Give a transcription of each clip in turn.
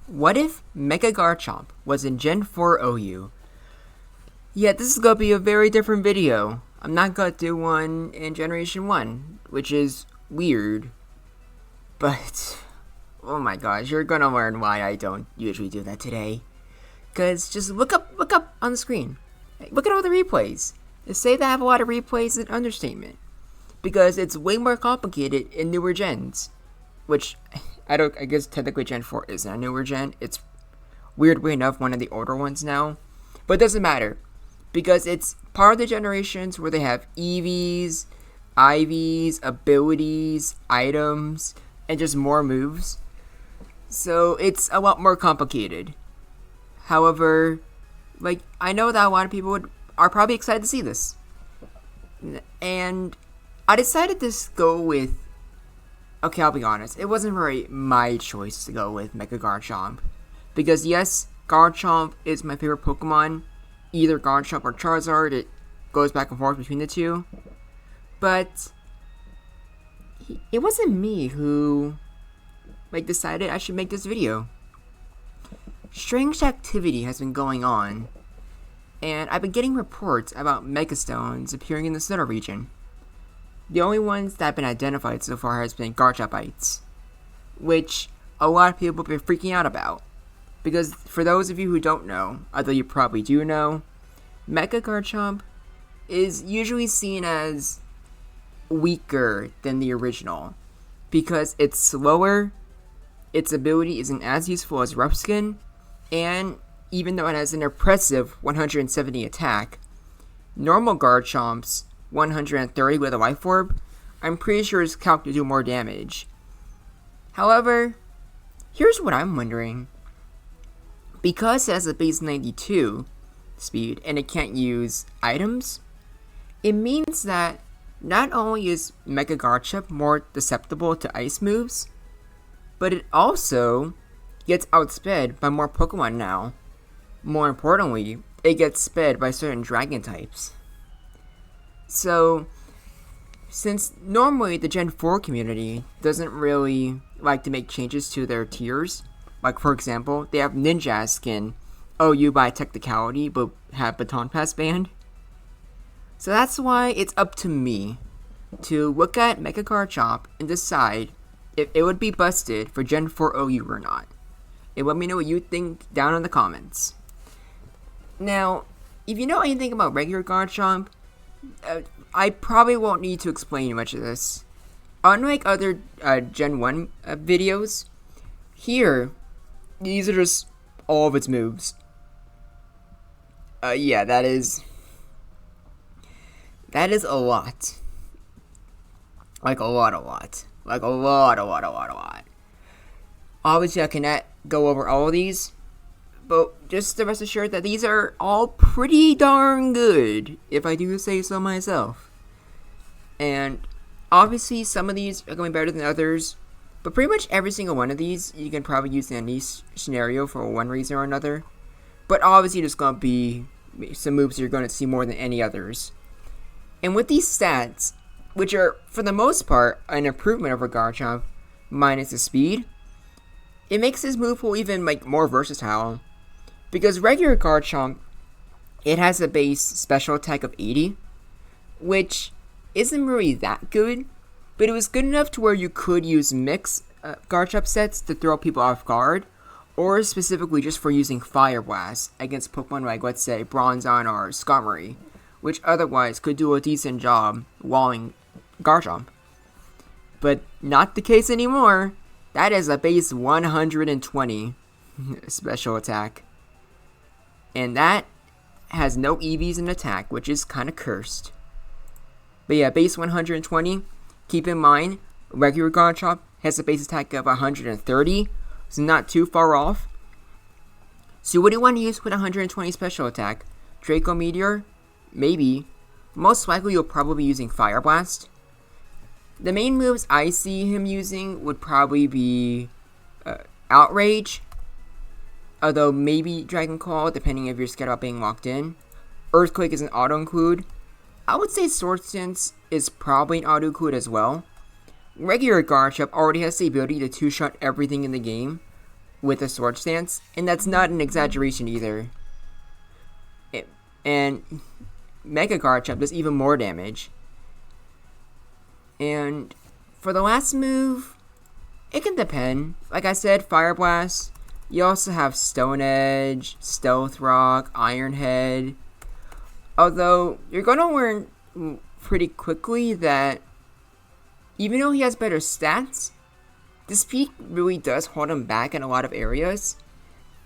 What if Mega Garchomp was in Gen 4 OU? Yeah, this is gonna be a very different video. I'm not gonna do one in Generation 1, which is weird. But, oh my gosh, you're gonna learn why I don't usually do that today. Cause just look up on the screen. Look at all the replays. To say that I have a lot of replays is an understatement. Because it's way more complicated in newer gens. Which, I guess technically Gen 4 isn't a newer gen. It's, weirdly enough, one of the older ones now. But it doesn't matter. Because it's part of the generations where they have EVs, IVs, abilities, items, and just more moves. So it's a lot more complicated. However, I know that a lot of people are probably excited to see this. And I decided to go with... Okay, I'll be honest. It wasn't really my choice to go with Mega Garchomp. Because yes, Garchomp is my favorite Pokemon. Either Garchomp or Charizard. It goes back and forth between the two. But it wasn't me who decided I should make this video. Strange activity has been going on, and I've been getting reports about Megastones appearing in the Sinnoh region. The only ones that have been identified so far has been Garchompites, which a lot of people have been freaking out about. Because for those of you who don't know, although you probably do know, Mega Garchomp is usually seen as weaker than the original. Because it's slower, its ability isn't as useful as Rough Skin, and even though it has an impressive 170 attack, normal Garchomp's 130 with a Life Orb, I'm pretty sure is calculated to do more damage. However, here's what I'm wondering. Because it has a base 92 speed and it can't use items, it means that not only is Mega Garchomp more susceptible to ice moves, but it also gets outsped by more Pokemon now. More importantly, it gets sped by certain dragon types. So, since normally the Gen 4 community doesn't really like to make changes to their tiers, like for example, they have Ninja skin OU by technicality but have Baton Pass banned. So that's why it's up to me to look at Mega Garchomp and decide if it would be busted for Gen 4 OU or not. And let me know what you think down in the comments. Now, if you know anything about regular Garchomp, I probably won't need to explain much of this. Unlike other Gen 1 videos, here, these are just all of its moves. Yeah, that is a lot. Like a lot. Like a lot. Obviously, I cannot go over all of these, but just to rest assured that these are all pretty darn good, if I do say so myself. And obviously, some of these are going better than others, but pretty much every single one of these you can probably use in any scenario for one reason or another. But obviously, there's going to be some moves you're going to see more than any others. And with these stats, which are, for the most part, an improvement over Garchomp, minus the speed, it makes this move pool even more versatile. Because regular Garchomp, it has a base special attack of 80, which isn't really that good, but it was good enough to where you could use mix Garchomp sets to throw people off guard, or specifically just for using Fire Blast against Pokemon like, let's say, Bronzong or Skarmory, which otherwise could do a decent job walling Garchomp. But not the case anymore. That is a base 120 special attack. And that has no EVs in attack, which is kind of cursed. But yeah, base 120. Keep in mind, regular Garchomp has a base attack of 130, so not too far off. So what do you want to use with 120 special attack? Draco Meteor? Maybe. Most likely you'll probably be using Fire Blast. The main moves I see him using would probably be Outrage, although maybe Dragon Claw, depending if you're scared about being locked in. Earthquake is an auto-include. I would say Sword Stance is probably an auto-include as well. Regular Garchomp already has the ability to two-shot everything in the game, with a sword stance, and that's not an exaggeration either. And Mega Garchomp does even more damage. And for the last move, it can depend. Like I said, Fire Blast. You also have Stone Edge, Stealth Rock, Iron Head. Although, you're going to learn pretty quickly that even though he has better stats, the speed really does hold him back in a lot of areas.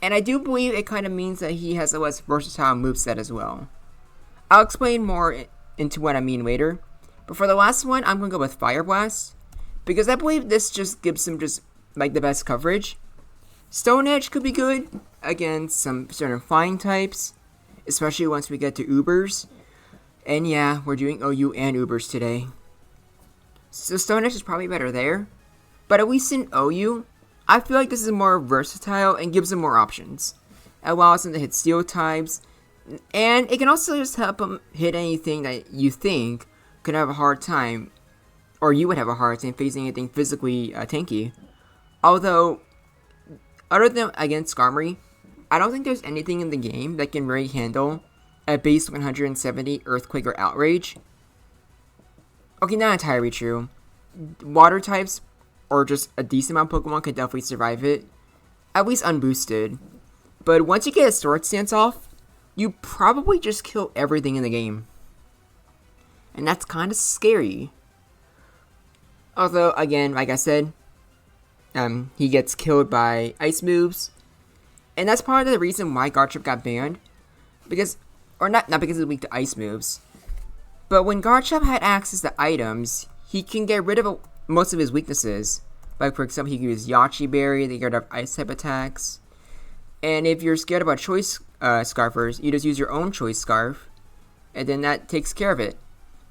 And I do believe it kind of means that he has a less versatile moveset as well. I'll explain more into what I mean later. But for the last one, I'm going to go with Fire Blast, because I believe this just gives him just like the best coverage. Stone Edge could be good against some certain flying types, especially once we get to Ubers. And yeah, we're doing OU and Ubers today. So Stone Edge is probably better there. But at least in OU, I feel like this is more versatile and gives him more options. It allows him to hit steel types, and it can also just help him hit anything that you think could have a hard time, or you would have a hard time facing anything physically tanky. Although, other than against Skarmory, I don't think there's anything in the game that can really handle a base 170 Earthquake or Outrage. Okay, not entirely true. Water types, or just a decent amount of Pokemon, can definitely survive it, at least unboosted. But once you get a Sword Stance off, you probably just kill everything in the game. And that's kind of scary. Although, again, like I said, he gets killed by ice moves. And that's part of the reason why Garchomp got banned. Because, or not because it's weak to ice moves. But when Garchomp had access to items, he can get rid of most of his weaknesses. Like, for example, he can use Yachi Berry to get rid of ice type attacks. And if you're scared about choice scarfers, you just use your own choice scarf. And then that takes care of it.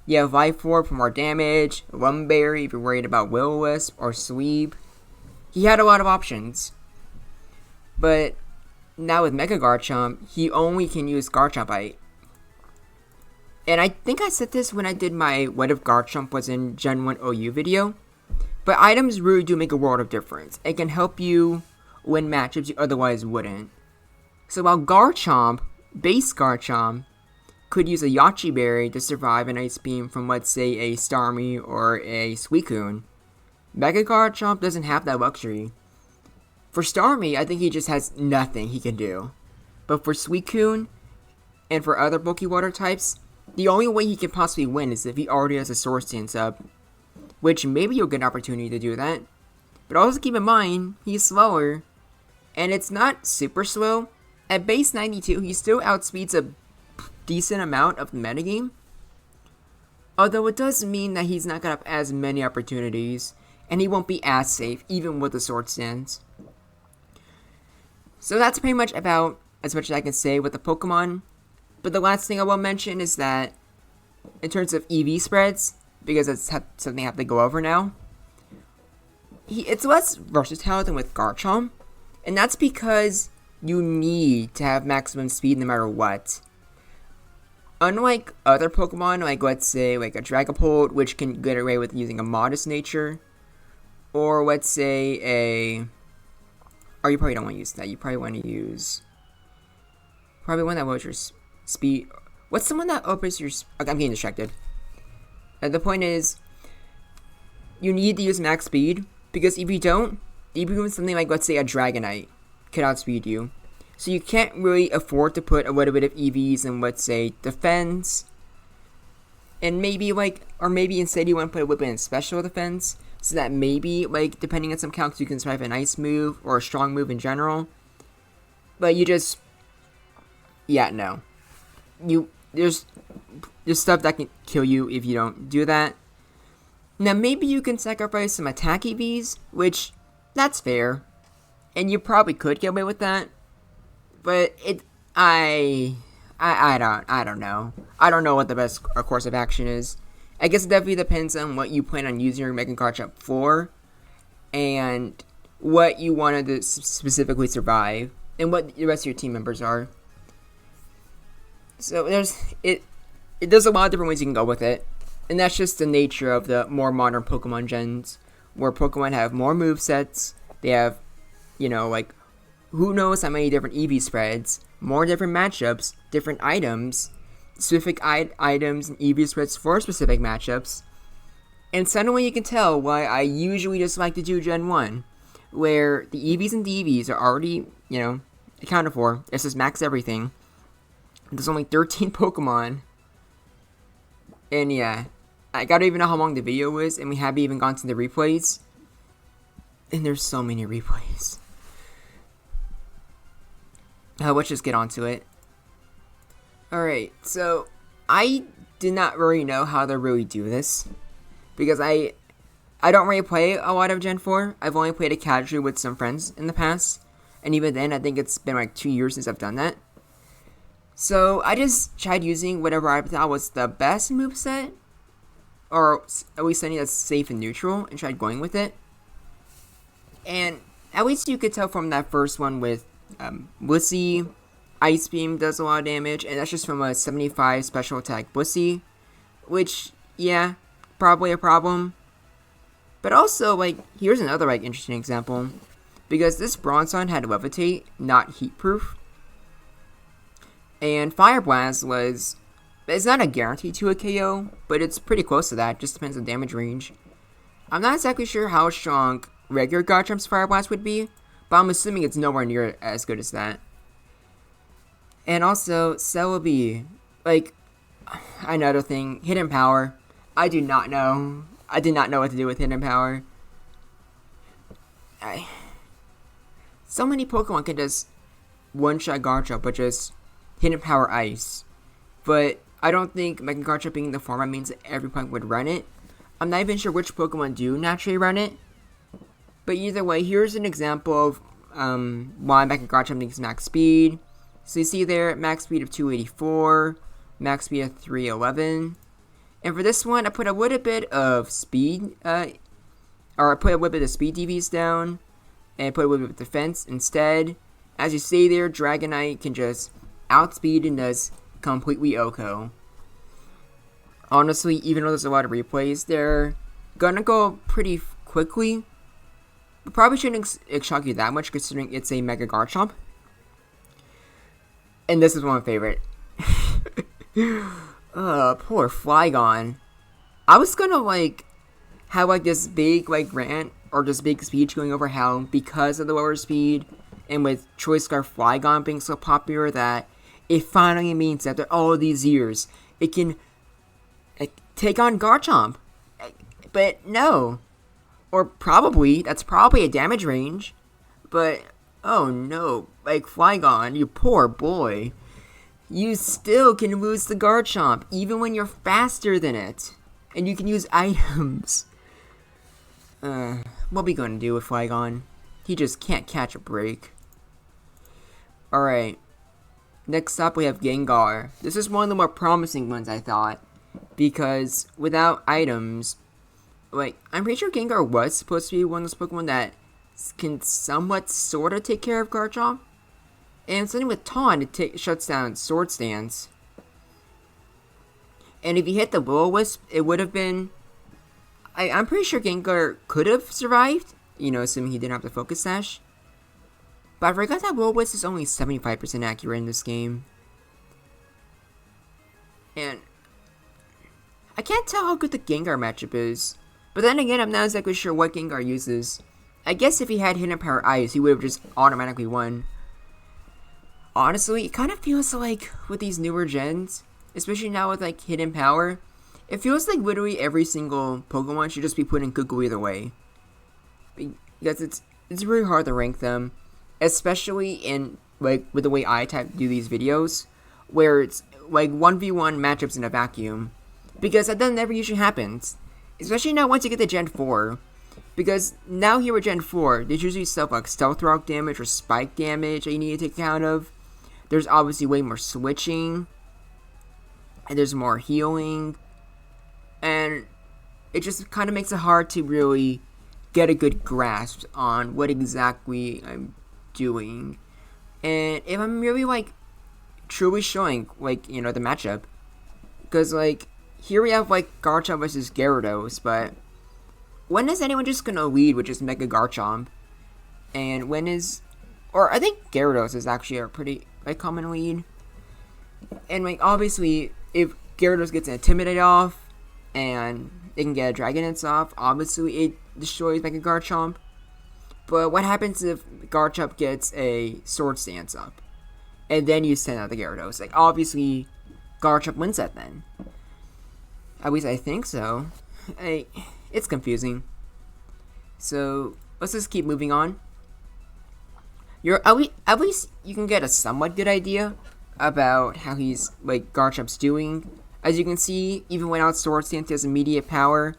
You have Life Orb for more damage, Lumberry if you're worried about Will-O-Wisp or Sweep. He had a lot of options. But now with Mega Garchomp, he only can use Garchompite. And I think I said this when I did my What If Garchomp Was in Gen 1 OU video. But items really do make a world of difference. It can help you win matchups you otherwise wouldn't. So while Garchomp, base Garchomp, could use a Yachi Berry to survive an Ice Beam from, let's say, a Starmie or a Suicune, Mega Garchomp doesn't have that luxury. For Starmie, I think he just has nothing he can do. But for Suicune, and for other Bulky Water types, the only way he can possibly win is if he already has a Sword Stance up. Which maybe you'll get an opportunity to do that. But also keep in mind, he's slower. And it's not super slow. At base 92, he still outspeeds a decent amount of the metagame. Although it does mean that he's not going to have as many opportunities. And he won't be as safe, even with the Sword Stance. So that's pretty much about as much as I can say with the Pokemon. But the last thing I will mention is that, in terms of EV spreads, because it's something I have to go over now, it's less versatile than with Garchomp. And that's because you need to have maximum speed no matter what. Unlike other Pokemon, like let's say like a Dragapult, which can get away with using a modest nature, or let's say or you probably don't want to use that. You probably want to use probably one that lowers your speed. What's the one that opens your? Okay, I'm getting distracted. The point is, you need to use max speed, because if you don't, even something like, let's say, a Dragonite can outspeed you. So you can't really afford to put a little bit of EVs in, let's say, defense. And maybe, or maybe instead you want to put a little bit in special defense, so that maybe, depending on some counts, you can survive an ice move, or a strong move in general. But you just, yeah, no. There's stuff that can kill you if you don't do that. Now, maybe you can sacrifice some attack EVs, which, that's fair. And you probably could get away with that. But I don't know. I don't know what the best course of action is. I guess it definitely depends on what you plan on using your Mega Garchomp for, and what you wanted to specifically survive, and what the rest of your team members are. So there's a lot of different ways you can go with it. And that's just the nature of the more modern Pokemon gens, where Pokemon have more movesets, they have, who knows how many different EV spreads, more different matchups, different items, specific items and EV spreads for specific matchups. And suddenly you can tell why I usually just like to do Gen 1, where the EVs and DVs are already, accounted for. It's just max everything. There's only 13 Pokemon. And yeah, I gotta even know how long the video is, and we haven't even gone to the replays. And there's so many replays. Let's just get onto it. Alright, so I did not really know how to really do this, because I don't really play a lot of Gen 4. I've only played it casually with some friends in the past, and even then I think it's been like 2 years since I've done that. So I just tried using whatever I thought was the best moveset, or at least something that's safe and neutral, and tried going with it. And at least you could tell from that first one with Blissey, Ice Beam does a lot of damage, and that's just from a 75 special attack Blissey, which, yeah, probably a problem. But also, here's another, interesting example, because this Bronzong had Levitate, not Heat Proof. And Fire Blast it's not a guarantee to a KO, but it's pretty close to that, just depends on damage range. I'm not exactly sure how strong regular Garchomp's Fire Blast would be, but I'm assuming it's nowhere near as good as that. And also, Celebi, another thing, Hidden Power, I do not know. I did not know what to do with Hidden Power. So many Pokemon can just one-shot Garchomp, but just Hidden Power Ice. But I don't think Mega Garchomp being the format means that every Pokemon would run it. I'm not even sure which Pokemon do naturally run it. But either way, here's an example of why Mega Garchomp needs max speed. So you see there, max speed of 284, max speed of 311. And for this one, I put a little bit of speed, or I put a little bit of speed DVs down, and put a little bit of defense instead. As you see there, Dragonite can just outspeed and does completely OHKO. Honestly, even though there's a lot of replays, they're gonna go pretty quickly. But probably shouldn't shock you that much considering it's a Mega Garchomp. And this is one of my favorite. Poor Flygon. I was gonna have this big rant or this big speech going over how because of the lower speed and with Choice Scarf Flygon being so popular that it finally means that after all these years it can take on Garchomp. But no. Or probably, that's probably a damage range. But, oh no, Flygon, you poor boy. You still can lose the Garchomp, even when you're faster than it. And you can use items. What we gonna do with Flygon? He just can't catch a break. Alright. Next up, we have Gengar. This is one of the more promising ones, I thought. Because without items, I'm pretty sure Gengar was supposed to be one of those Pokemon that can somewhat sort of take care of Garchomp. And something with Taunt, it shuts down Sword Stance. And if you hit the Will-O-Wisp, it would have been... I'm pretty sure Gengar could have survived, assuming he didn't have the Focus Sash. But I forgot that Will-O-Wisp is only 75% accurate in this game. And I can't tell how good the Gengar matchup is. But then again, I'm not exactly sure what Gengar uses. I guess if he had Hidden Power Ice, he would have just automatically won. Honestly, it kind of feels like with these newer gens, especially now with Hidden Power, it feels like literally every single Pokemon should just be put in Cuckoo either way. Because it's really hard to rank them, especially in with the way I do these videos, where it's 1v1 matchups in a vacuum. Because that never usually happens. Especially now once you get to Gen 4. Because now here with Gen 4, there's usually stuff like Stealth Rock damage or Spike damage that you need to take account of. There's obviously way more switching. And there's more healing. And it just kind of makes it hard to really get a good grasp on what exactly I'm doing. And if I'm really truly showing the matchup. Because here we have Garchomp versus Gyarados, but when is anyone just gonna lead with just Mega Garchomp? And when is or I think Gyarados is actually a pretty like common lead. And like obviously, if Gyarados gets intimidated off, and it can get a Dragon Dance off, obviously it destroys Mega Garchomp. But what happens if Garchomp gets a Sword Stance up, and then you send out the Gyarados? Like obviously, Garchomp wins that then. At least I think so. It's confusing. So let's just keep moving on. At least you can get a somewhat good idea about how he's like Garchomp's doing. As you can see, even without Sword Stance, he has immediate power,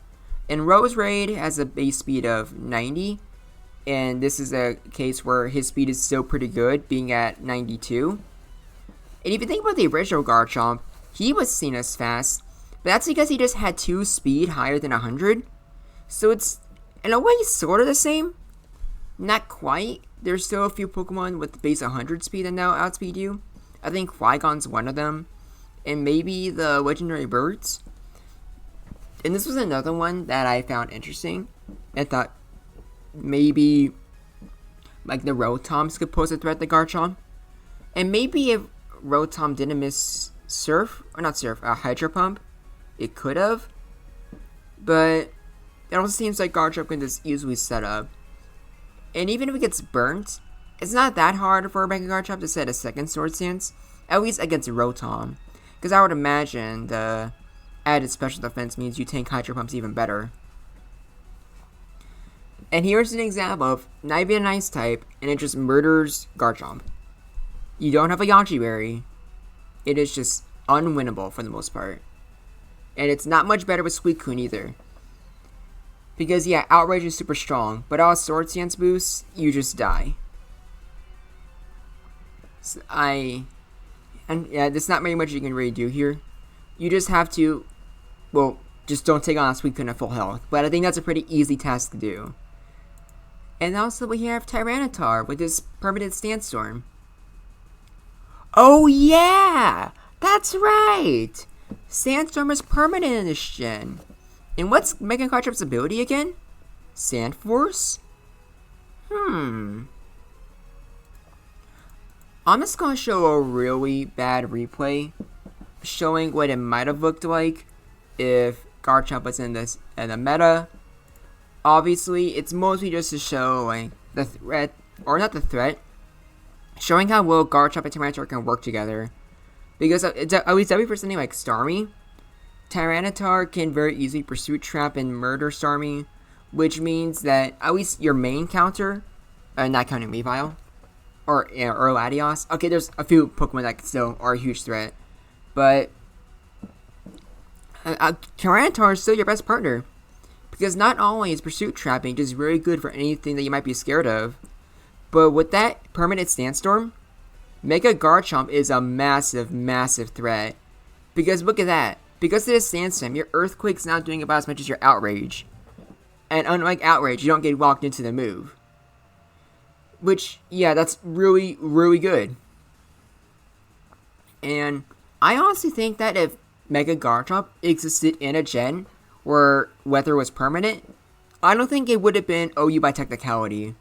and Roserade has a base speed of 90, and this is a case where his speed is still pretty good, being at 92. And if you think about the original Garchomp, he was seen as fast, but that's because he just had 2 speed higher than 100. So it's in a way sort of the same. Not quite. There's still a few Pokemon with the base 100 speed that now outspeed you. I think Qui-Gon's one of them. And maybe the legendary birds. And this was another one that I found interesting. I thought maybe like the Rotoms could pose a threat to Garchomp. And maybe if Rotom didn't miss Hydro Pump, it could have. But it also seems like Garchomp can just easily set up. And even if it gets burnt, it's not that hard for Mega Garchomp to set a second Sword Stance, at least against Rotom. Because I would imagine the added special defense means you tank Hydro Pumps even better. And here's an example of not even an Ice type, and it just murders Garchomp. You don't have a Yache Berry. It is just unwinnable for the most part. And it's not much better with Suicune either. Because yeah, Outrage is super strong, but all Sword Stance boosts, you just die. So there's not very much you can really do here. You just have to, well, just don't take on a Suicune at full health. But I think that's a pretty easy task to do. And also we have Tyranitar with his permanent Sandstorm. Oh yeah! That's right! Sandstorm is permanent in this gen. And what's Mega Garchomp's ability again? Sand Force? I'm just gonna show a really bad replay showing what it might have looked like if Garchomp was in the meta. Obviously, it's mostly just to show like the threat, or not the threat, showing how well Garchomp and Tyranitar can work together. Because at least every person like Starmie, Tyranitar can very easily Pursuit Trap and murder Starmie, which means that at least your main counter, not counting Weavile, or Latios. Okay, there's a few Pokemon that still are a huge threat, but Tyranitar is still your best partner. Because not only is Pursuit Trapping just very good for anything that you might be scared of, but with that permanent Sandstorm, Mega Garchomp is a massive, massive threat. Because look at that. Because of this Sandstorm, your Earthquake's not doing about as much as your Outrage. And unlike Outrage, you don't get locked into the move. Which, yeah, that's really, really good. And I honestly think that if Mega Garchomp existed in a gen where weather was permanent, I don't think it would have been OU by technicality.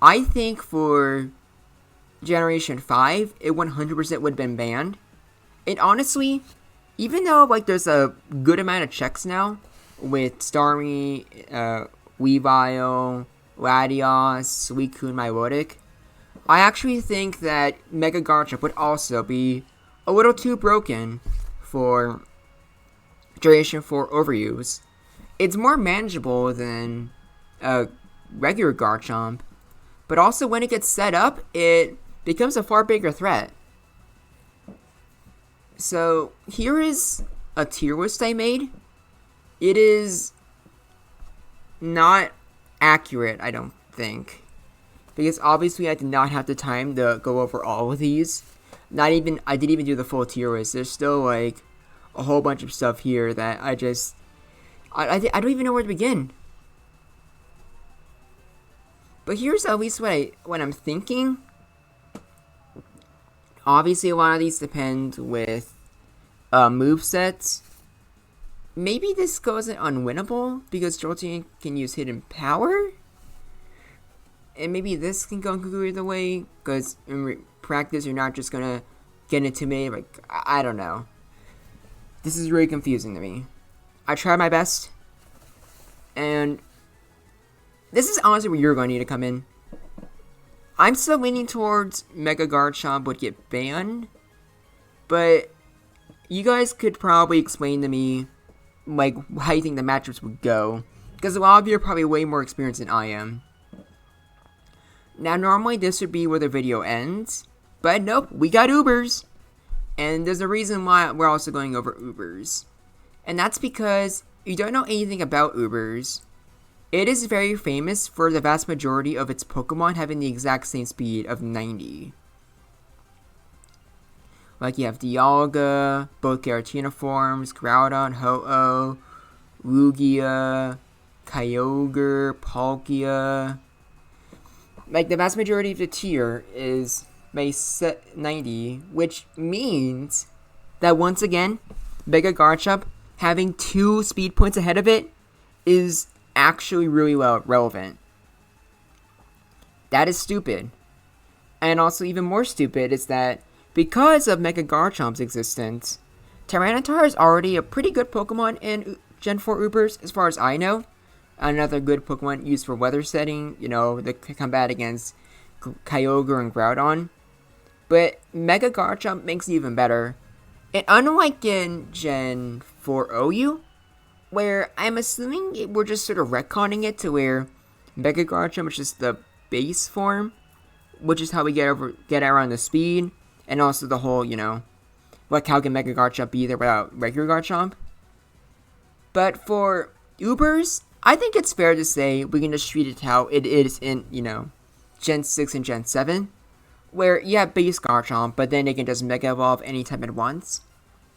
I think for Generation 5, it 100% would have been banned. And honestly, even though like there's a good amount of checks now with Starmie, Weavile, Latios, Suicune, Milotic, I actually think that Mega Garchomp would also be a little too broken for Generation 4 overuse. It's more manageable than a regular Garchomp, but also when it gets set up, it becomes a far bigger threat. So here is a tier list I made. It is not accurate, I don't think, because obviously I did not have the time to go over all of these. I didn't even do the full tier list. There's still like a whole bunch of stuff here that I don't even know where to begin. But here's at least what I'm thinking. Obviously, a lot of these depend with movesets. Maybe this goes unwinnable because Jolteon can use Hidden Power? And maybe this can go either way, because in practice you're not just gonna get into me. Like, I don't know. This is really confusing to me. I tried my best, and this is honestly where you're going to need to come in. I'm still leaning towards Mega Garchomp would get banned, but you guys could probably explain to me, like, how you think the matchups would go, because a lot of you are probably way more experienced than I am. Now, normally this would be where the video ends, but nope, we got Ubers, and there's a reason why we're also going over Ubers, and that's because you don't know anything about Ubers. It is very famous for the vast majority of its Pokemon having the exact same speed of 90. Like you have Dialga, both Giratina forms, Groudon, Ho-Oh, Lugia, Kyogre, Palkia. Like the vast majority of the tier is set 90, which means that once again, Mega Garchomp having 2 speed points ahead of it is actually really relevant. That is stupid. And also even more stupid is that because of Mega Garchomp's existence, Tyranitar is already a pretty good Pokemon in Gen 4 Ubers, as far as I know. Another good Pokemon used for weather setting, you know, the combat against Kyogre and Groudon. But Mega Garchomp makes it even better. And unlike in Gen 4 OU, where I'm assuming we're just sort of retconning it to where Mega Garchomp is just the base form, which is how we get around the speed, and also the whole, you know, like how can Mega Garchomp be there without regular Garchomp? But for Ubers, I think it's fair to say we can just treat it how it is in, you know, Gen 6 and Gen 7, where you have base Garchomp, but then it can just Mega Evolve anytime it wants.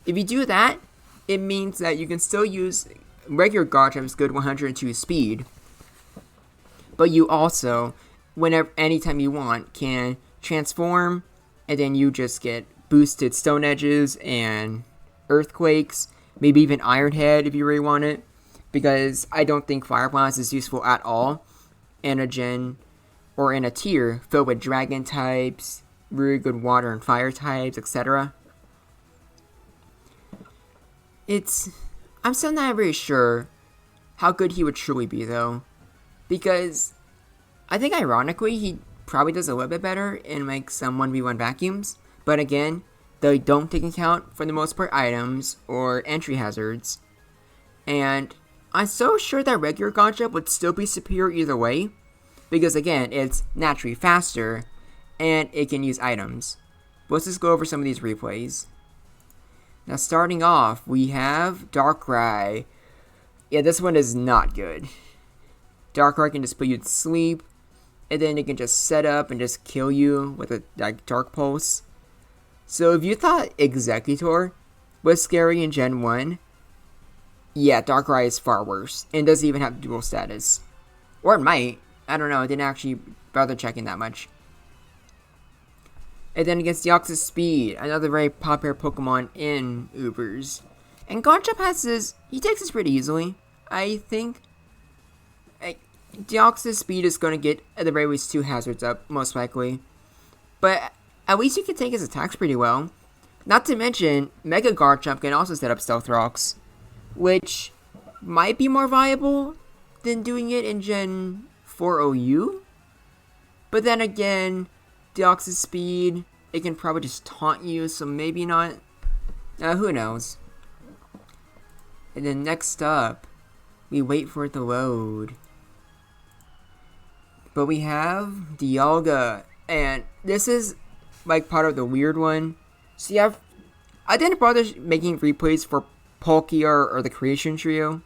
If you do that, it means that you can still use regular Garchomp's good 102 speed, but you also, anytime you want, can transform, and then you just get boosted Stone Edges and Earthquakes, maybe even Iron Head if you really want it, because I don't think Fire Blast is useful at all in a gen or in a tier filled with Dragon types, really good Water and Fire types, etc. I'm still not really sure how good he would truly be, though, because I think ironically he probably does a little bit better in like some 1v1 vacuums, but again, they don't take account for the most part items or entry hazards, and I'm so sure that regular Garchomp would still be superior either way, because again, it's naturally faster and it can use items. But let's just go over some of these replays. Now, starting off, we have Darkrai. Yeah, this one is not good. Darkrai can just put you to sleep, and then it can just set up and just kill you with a Dark Pulse. So if you thought Executor was scary in Gen 1, yeah, Darkrai is far worse, and doesn't even have dual status. Or it might. I don't know, I didn't actually bother checking that much. And then against Deoxys Speed, another very popular Pokemon in Ubers. And Garchomp has this, he takes this pretty easily, I think. Deoxys Speed is going to get, at the very least, 2 hazards up, most likely. But at least you can take his attacks pretty well. Not to mention, Mega Garchomp can also set up Stealth Rocks, which might be more viable than doing it in Gen 4 OU. But then again, Deoxys Speed, it can probably just taunt you, so maybe not. Who knows? And then next up, we wait for it to load. But we have Dialga, and this is like part of the weird one. So you have, I didn't bother making replays for Palkia or the Creation Trio.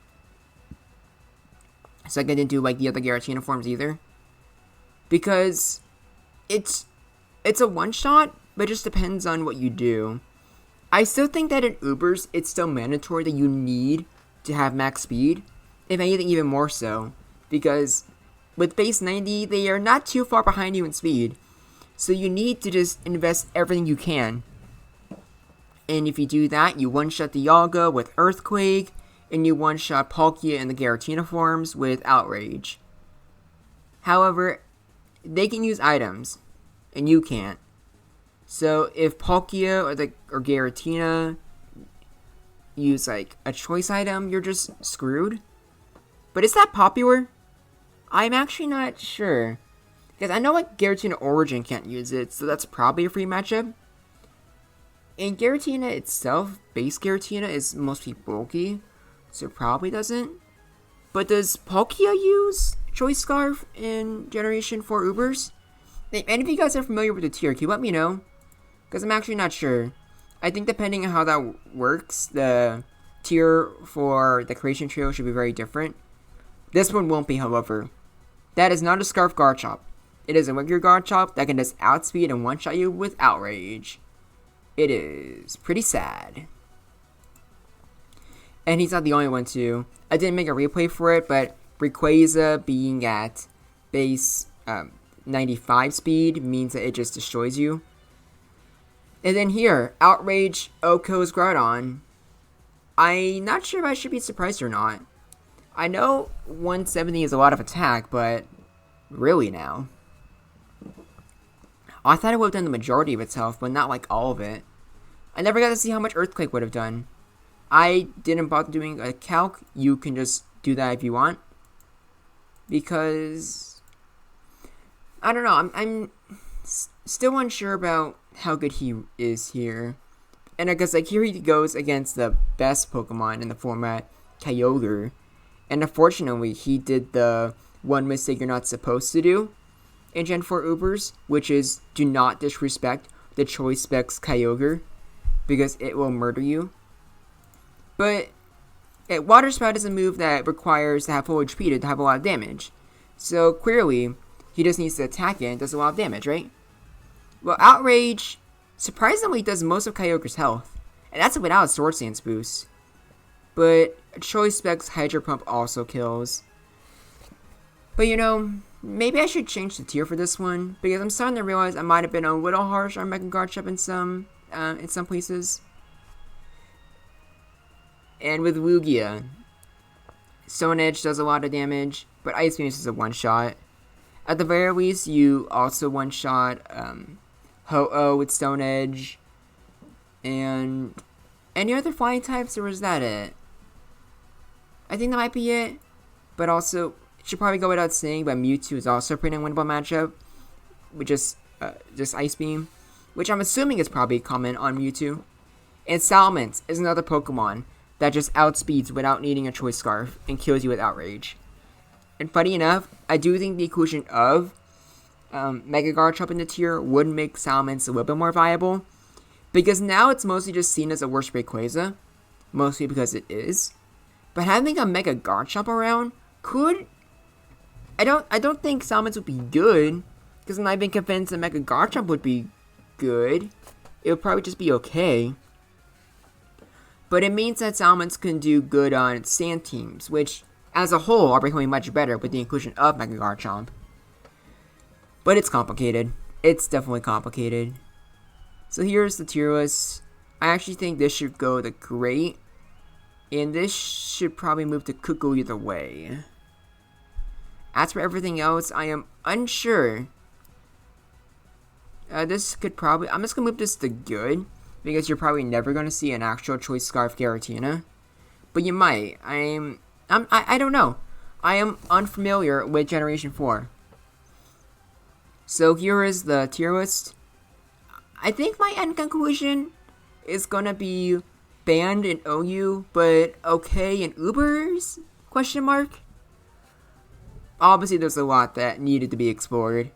So I didn't do like the other Giratina forms either. Because it's a one-shot, but it just depends on what you do. I still think that in Ubers, it's still mandatory that you need to have max speed. If anything, even more so. Because with base 90, they are not too far behind you in speed. So you need to just invest everything you can. And if you do that, you one-shot Dialga with Earthquake, and you one-shot Palkia and the Giratina forms with Outrage. However, they can use items, and you can't. So if Palkia or Giratina use like a choice item, you're just screwed. But is that popular? I'm actually not sure. Because I know like Giratina Origin can't use it, so that's probably a free matchup. And Giratina itself, base Giratina, is mostly bulky, so it probably doesn't. But does Palkia use Choice Scarf in Generation 4 Ubers? And if you guys are familiar with the tier, can you let me know? Because I'm actually not sure. I think depending on how that works, the tier for the Creation Trio should be very different. This one won't be, however. That is not a Scarf Garchomp. It is a regular Garchomp that can just outspeed and one-shot you with Outrage. It is pretty sad. And he's not the only one too. I didn't make a replay for it, but Rayquaza being at base 95 speed means that it just destroys you. And then here, Outrage Oko's Groudon. I'm not sure if I should be surprised or not. I know 170 is a lot of attack, but really now? I thought it would have done the majority of its health, but not like all of it. I never got to see how much Earthquake would have done. I didn't bother doing a calc. You can just do that if you want. Because I don't know, I'm still unsure about how good he is here. And I guess like here he goes against the best Pokemon in the format, Kyogre. And unfortunately, he did the one mistake you're not supposed to do in Gen 4 Ubers, which is do not disrespect the Choice Specs Kyogre, because it will murder you. But Water Spout is a move that requires to have full HP to have a lot of damage. So clearly, he just needs to attack it and does a lot of damage, right? Well, Outrage surprisingly does most of Kyogre's health, and that's without a Sword Stance boost. But Choice Specs Hydro Pump also kills. But you know, maybe I should change the tier for this one, because I'm starting to realize I might have been a little harsh on Mega Garchomp in some places. And with Lugia, Stone Edge does a lot of damage, but Ice Beam is a one-shot. At the very least, you also one-shot Ho-Oh with Stone Edge. And any other flying types, or was that it? I think that might be it. But also, it should probably go without saying, but Mewtwo is also a pretty winnable matchup with just Ice Beam, which I'm assuming is probably common on Mewtwo. And Salamence is another Pokemon that just outspeeds without needing a Choice Scarf and kills you with Outrage. And funny enough, I do think the inclusion of Mega Garchomp in the tier would make Salamence a little bit more viable, because now it's mostly just seen as a worse Rayquaza, mostly because it is. But having a Mega Garchomp around could... I don't think Salamence would be good, because I've been convinced that Mega Garchomp would be good. It would probably just be okay. But it means that Salamence can do good on sand teams, which, as a whole, are becoming much better with the inclusion of Mega Garchomp. But it's complicated. It's definitely complicated. So here's the tier list. I actually think this should go to Great, and this should probably move to Cuckoo either way. As for everything else, I am unsure. This could probably... I'm just going to move this to Good, because you're probably never going to see an actual Choice Scarf Giratina. But you might. I don't know. I am unfamiliar with Generation 4. So here is the tier list. I think my end conclusion is going to be banned in OU, but okay in Ubers? Question mark? Obviously, there's a lot that needed to be explored.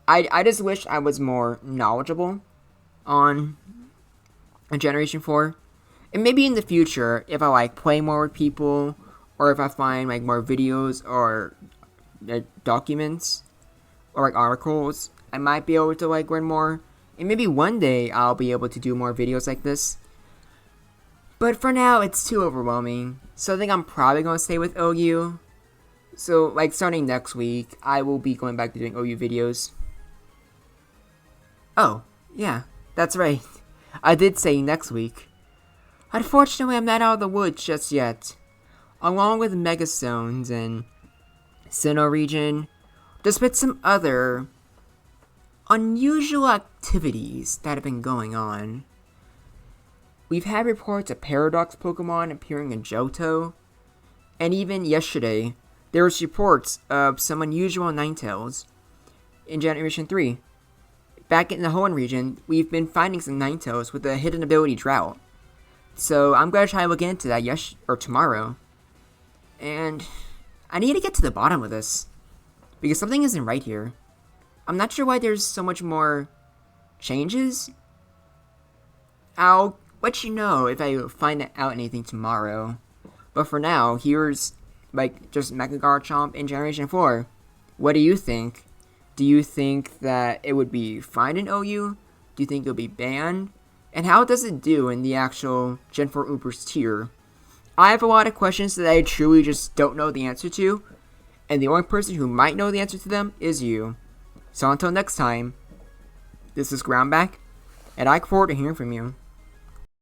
I just wish I was more knowledgeable on Generation 4. And maybe in the future, if I like play more with people, or if I find like more videos or documents or like articles, I might be able to like learn more. And maybe one day I'll be able to do more videos like this. But for now, it's too overwhelming. So I think I'm probably going to stay with OU. So like starting next week, I will be going back to doing OU videos. Oh, yeah, that's right. I did say next week. Unfortunately, I'm not out of the woods just yet. Along with Megastones and Sinnoh region, there's been some other unusual activities that have been going on. We've had reports of Paradox Pokemon appearing in Johto, and even yesterday, there was reports of some unusual Ninetales in Generation 3. Back in the Hoenn region, we've been finding some Ninetales with a hidden ability Drought. So I'm going to try to look into that tomorrow. And I need to get to the bottom of this, because something isn't right here. I'm not sure why there's so much more changes. I'll let you know if I find out anything tomorrow. But for now, here's just Mega Garchomp in Generation 4. What do you think? Do you think that it would be fine in OU? Do you think it would be banned? And how does it do in the actual Gen 4 Ubers tier? I have a lot of questions that I truly just don't know the answer to. And the only person who might know the answer to them is you. So until next time, this is Groundback, and I look forward to hearing from you.